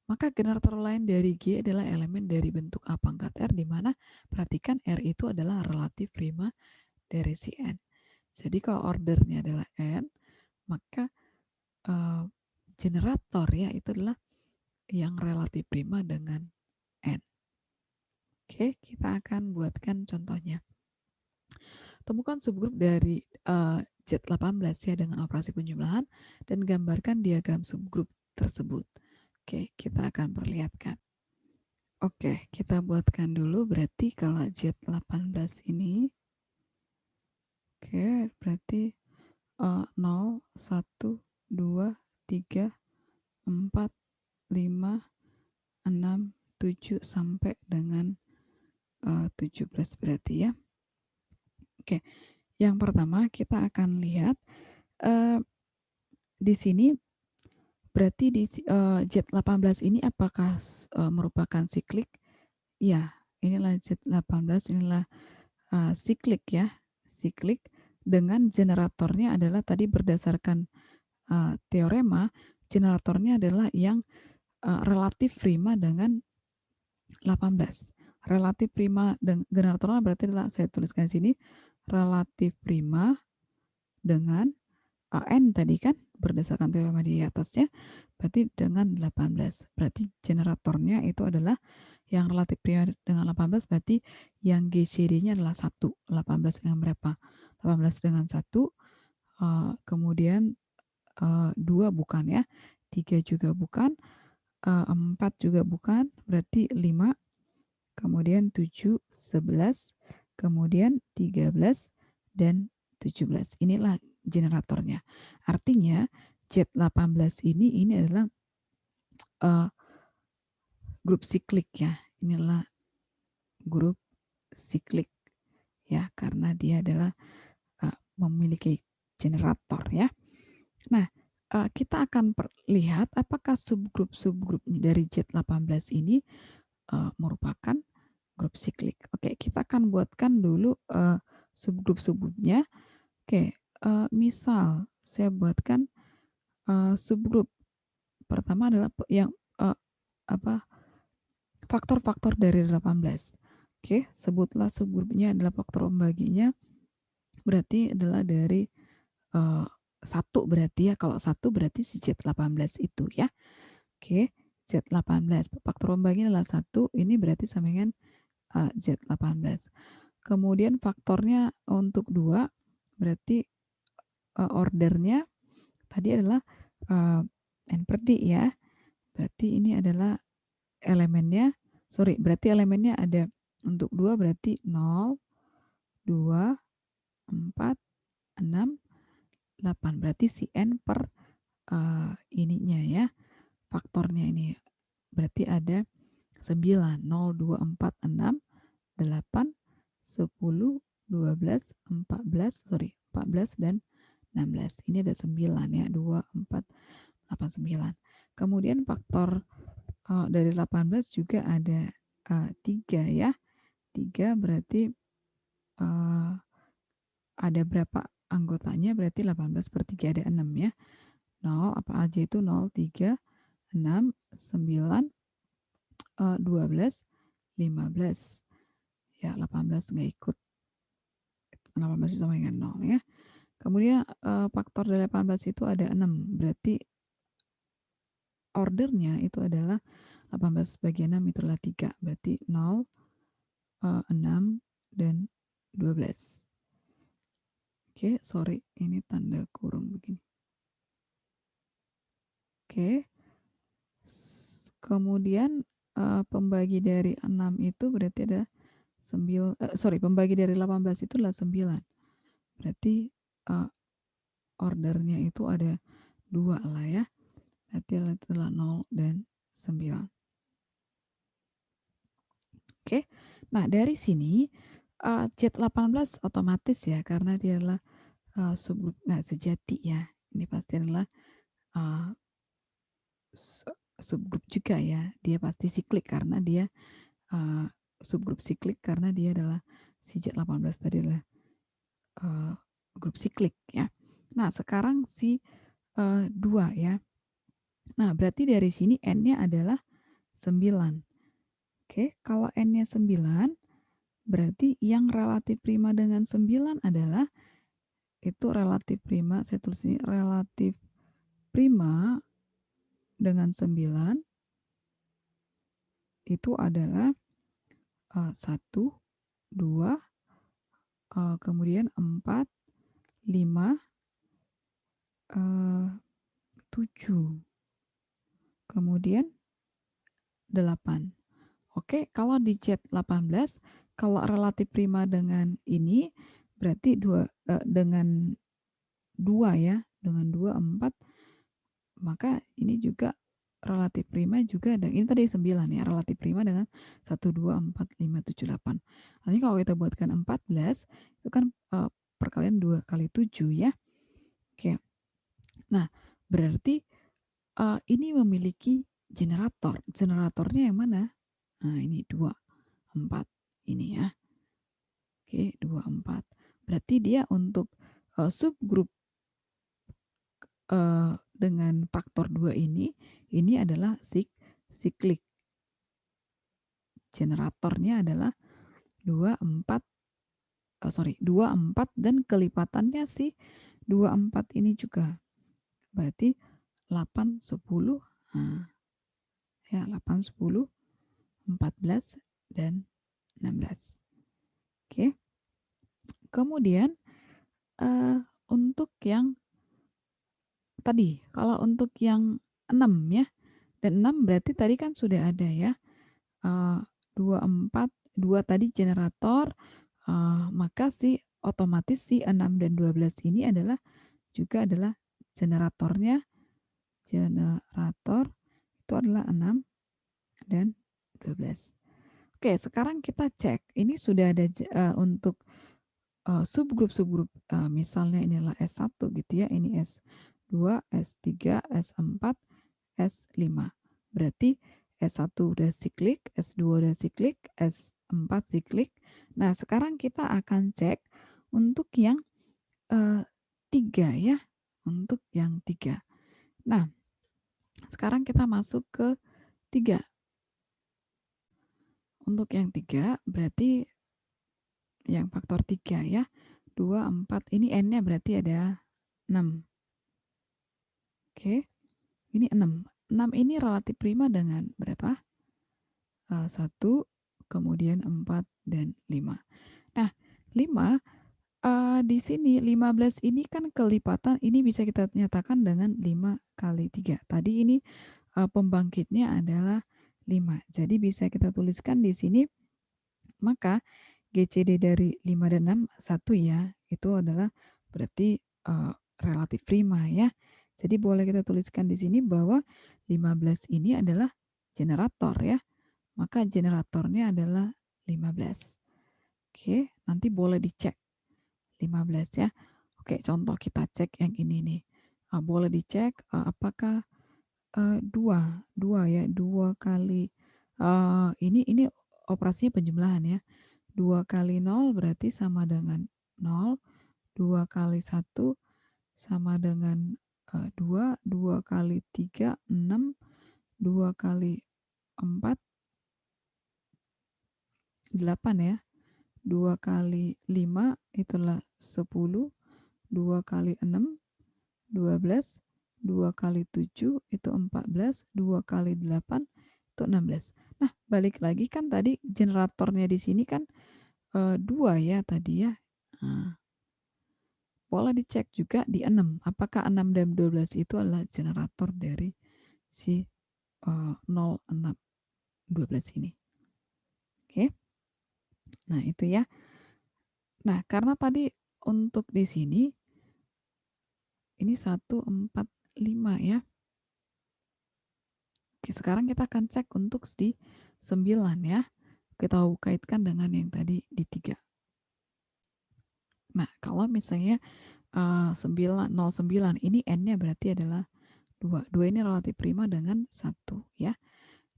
maka generator lain dari G adalah elemen dari bentuk A pangkat R, di mana perhatikan R itu adalah relatif prima dari si N. Jadi kalau ordernya adalah N, maka generator ya itu adalah yang relatif prima dengan N. Oke, kita akan buatkan contohnya. Temukan subgrup dari Z18 ya dengan operasi penjumlahan dan gambarkan diagram subgrup tersebut. Oke, kita akan perlihatkan. Oke, kita buatkan dulu. Berarti kalau Z18 ini, oke, berarti 0, 1, 2, 3, 4, 5, 6, 7 sampai dengan 17 berarti ya. Oke, yang pertama kita akan lihat di sini berarti di Z18 ini apakah merupakan siklik? Ya, inilah Z18, inilah siklik ya, siklik dengan generatornya adalah tadi berdasarkan teorema, generatornya adalah yang relatif prima dengan 18. Relatif prima dengan generatornya berarti adalah, saya tuliskan di sini, relatif prima dengan N tadi kan berdasarkan teorema di atasnya, berarti dengan 18. Berarti generatornya itu adalah yang relatif prima dengan 18, berarti yang GCD-nya adalah 1. 18 dengan berapa? 18 dengan 1, kemudian 2 bukan ya, 3 juga bukan, 4 juga bukan, berarti 5, kemudian 7, 11, kemudian 13, dan 17. Inilah generatornya. Artinya Z18 ini adalah grup siklik ya. Inilah grup siklik ya, karena dia adalah memiliki generator ya. Nah, kita akan lihat apakah subgrup-subgrup dari Z18 ini merupakan grup siklik. Oke, kita akan buatkan dulu subgrup-subgrupnya. Oke, misal saya buatkan subgrup pertama adalah yang faktor-faktor dari 18. Oke, sebutlah subgrupnya adalah faktor pembaginya, berarti adalah dari 1 berarti ya, kalau 1 berarti si Z18 itu ya. Oke, Z18, faktor pembaginya adalah 1, ini berarti sama dengan Z18. Kemudian faktornya untuk 2, berarti ordernya tadi adalah N per D ya. Berarti ini adalah elemennya, berarti elemennya ada untuk 2 berarti 0, 2, 4, 6, 8. Berarti si N per ininya ya, faktornya ini. Berarti ada 9, 0, 2, 4, 6, 8, 10, 12, 14, 14 dan 16. Ini ada 9 ya, 2, 4, 8, 9. Kemudian faktor dari 18 juga ada 3 ya. 3 berarti ada berapa anggotanya? Berarti 18 per 3 ada 6 ya. 0 apa aja itu? 0, 3, 6, 9, 12, 15. Ya, 18 nggak ikut. 18 itu sama dengan 0 ya. Kemudian faktor dari 18 itu ada 6. Berarti ordernya itu adalah 18 bagi 6 itulah 3. Berarti 0, 6, dan 12. Oke, sorry. Ini tanda kurung begini. Oke. Kemudian pembagi dari 6 itu berarti ada pembagi dari 18 itu adalah 9. Berarti ordernya itu ada 2 lah ya. Berarti adalah 0 dan 9. Oke. Nah, dari sini Z18 otomatis ya karena dia adalah subgrup nggak sejati ya. Ini pasti adalah subgrup juga ya. Dia pasti siklik karena dia subgrup siklik karena dia adalah si Z18 tadi adalah grup siklik ya. Nah, sekarang si 2 ya. Nah, berarti dari sini N-nya adalah 9. Oke, kalau N-nya 9, berarti yang relatif prima dengan 9 adalah itu relatif prima, saya tulis ini relatif prima dengan 9 itu adalah 1, 2, kemudian 4, 5, 7, kemudian 8. Oke, kalau di Z18, kalau relatif prima dengan ini, berarti dengan 2 ya, dengan 2, 4, maka ini juga relatif prima juga ada, ini tadi 9 ya, relatif prima dengan 1, 2, 4, 5, 7, 8. Nanti kalau kita buatkan 14, itu kan perkalian 2 kali 7 ya. Oke, nah berarti ini memiliki generator. Generatornya yang mana? Nah ini 2, 4 ini ya. Oke, 2, 4. Berarti dia untuk subgrup dengan faktor 2 ini adalah siklik. Generatornya adalah 2, 4, 2, 4 dan kelipatannya si 2, 4 ini juga. Berarti 8, 10, nah, ya 8, 10, 14, dan 16. Oke. Kemudian untuk yang tadi, kalau untuk yang 6 ya, dan 6 berarti tadi kan sudah ada ya, 2, 4, 2 tadi generator, maka otomatis si 6 dan 12 ini juga adalah generatornya. Generator itu adalah 6 dan 12. Oke, sekarang kita cek. Ini sudah ada untuk subgrup-subgrup, misalnya inilah S1 gitu ya, ini S2, S3, S4, S5. Berarti S1 udah siklik, S2 udah siklik, S4 siklik. Nah, sekarang kita akan cek untuk yang 3 ya, untuk yang 3. Nah, sekarang kita masuk ke 3. Untuk yang 3 berarti yang faktor 3 ya. 2, 4, ini N-nya berarti ada 6. Oke, ini 6. 6 ini relatif prima dengan berapa? 1, kemudian 4, dan 5. Nah, 5, di sini 15 ini kan kelipatan, ini bisa kita nyatakan dengan 5 kali 3. Tadi ini pembangkitnya adalah 5. Jadi bisa kita tuliskan di sini, maka GCD dari 5 dan 6, 1 ya, itu adalah berarti relatif prima ya. Jadi boleh kita tuliskan di sini bahwa 15 ini adalah generator ya. Maka generatornya adalah 15. Oke, nanti boleh dicek 15 ya. Oke, contoh kita cek yang ini nih. Boleh dicek apakah 2 ya, 2 kali ini operasinya penjumlahan ya. 2 kali 0 berarti sama dengan 0, 2 kali 1 sama dengan 2, 2 kali 3, 6, 2 kali 4, 8 ya. 2 kali 5 itulah 10, 2 kali 6, 12, 2 kali 7 itu 14, 2 kali 8 itu 16. Nah, balik lagi kan tadi generatornya di sini kan 2 ya tadi ya. Nah, boleh dicek juga di 6. Apakah 6 dan 12 itu adalah generator dari si 0, 6, 12 ini. Oke. Nah, itu ya. Nah, karena tadi untuk di sini ini 1, 4, 5 ya. Oke, sekarang kita akan cek untuk di 9 ya. Kita kaitkan dengan yang tadi di 3. Nah, kalau misalnya 9, 09 ini N-nya berarti adalah 2. 2 ini relatif prima dengan 1 ya.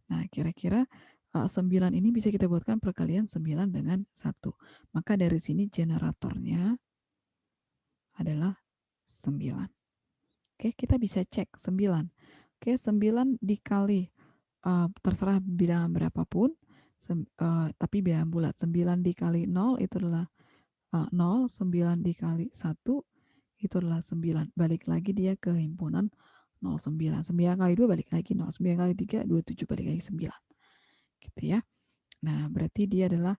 Nah, kira-kira 9 ini bisa kita buatkan perkalian 9 dengan 1. Maka dari sini generatornya adalah 9. Oke, kita bisa cek 9. Oke, 9 dikali terserah bilangan berapapun, tapi bilangan bulat. 9 dikali 0 itu adalah 0, 9 dikali 1 itu adalah 9. Balik lagi dia ke himpunan 09. 9 kali 2 balik lagi 0. 9 kali 3, 27 balik lagi 9. Gitu ya. Nah, berarti dia adalah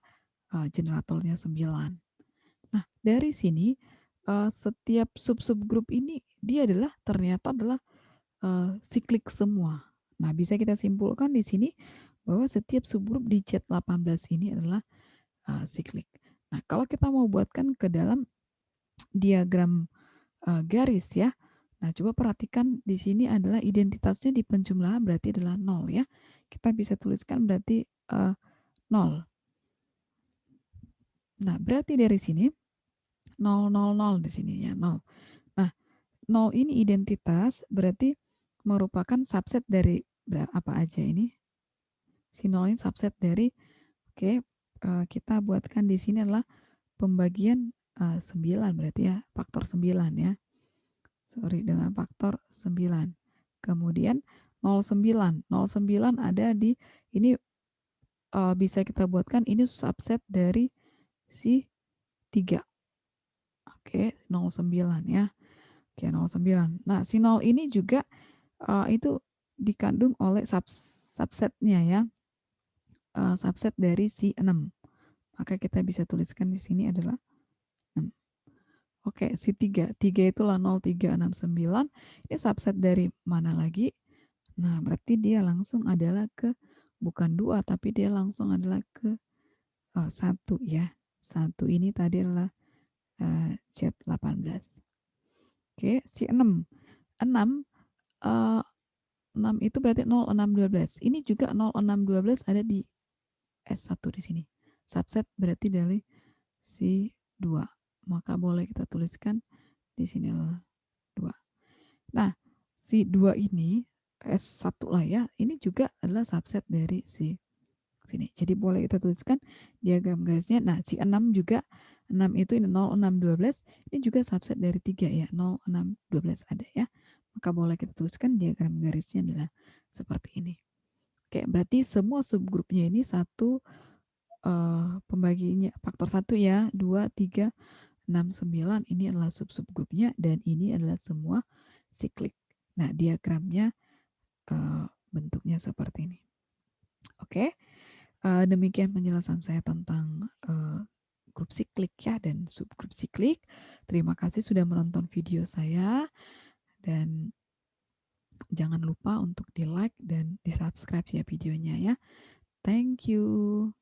generatornya 9. Nah, dari sini setiap sub-sub grup ini dia ternyata adalah siklik semua. Nah, bisa kita simpulkan di sini bahwa setiap subgrup di Z18 ini adalah siklik. Nah, kalau kita mau buatkan ke dalam diagram garis ya. Nah, coba perhatikan di sini adalah identitasnya di penjumlahan berarti adalah 0 ya. Kita bisa tuliskan berarti 0. Nah, berarti dari sini 0, 0, 0 di sini ya, 0. Nah, 0 ini identitas berarti merupakan subset dari apa aja ini? Si 0 ini subset dari, oke, kita buatkan di sini adalah pembagian 9 berarti ya, faktor 9 ya. Sorry, dengan faktor 9. Kemudian 09. 09 ada di, ini bisa kita buatkan ini subset dari si 3. Oke, 09 ya. Oke, 09. Nah, si 0 ini juga itu dikandung oleh subsetnya ya. Subset dari si 6. Maka kita bisa tuliskan di sini adalah 6. Oke, si 3. 3 itulah 0369. Ini subset dari mana lagi? Nah, berarti dia langsung adalah ke bukan 2, tapi dia langsung adalah ke 1 ya. 1 ini tadi adalah Z18. Oke, si 6. 6 6 itu berarti 0612. Ini juga 0612 ada di S1 di sini. Subset berarti dari si 2. Maka boleh kita tuliskan di sini adalah 2. Nah, si 2 ini S1 lah ya, ini juga adalah subset dari si sini. Jadi boleh kita tuliskan diagram garisnya. Nah, si 6 juga, 6 itu ini 0612, ini juga subset dari 3 ya, 0612 ada ya. Maka boleh kita tuliskan diagram garisnya adalah seperti ini. Oke, berarti semua subgrupnya ini satu pembaginya faktor 1 ya, 2, 3, 6, 9 ini adalah sub-subgrupnya dan ini adalah semua siklik. Nah, diagramnya bentuknya seperti ini. Oke, demikian penjelasan saya tentang grup siklik ya dan subgrup siklik. Terima kasih sudah menonton video saya dan jangan lupa untuk di like dan di subscribe ya videonya ya. Thank you.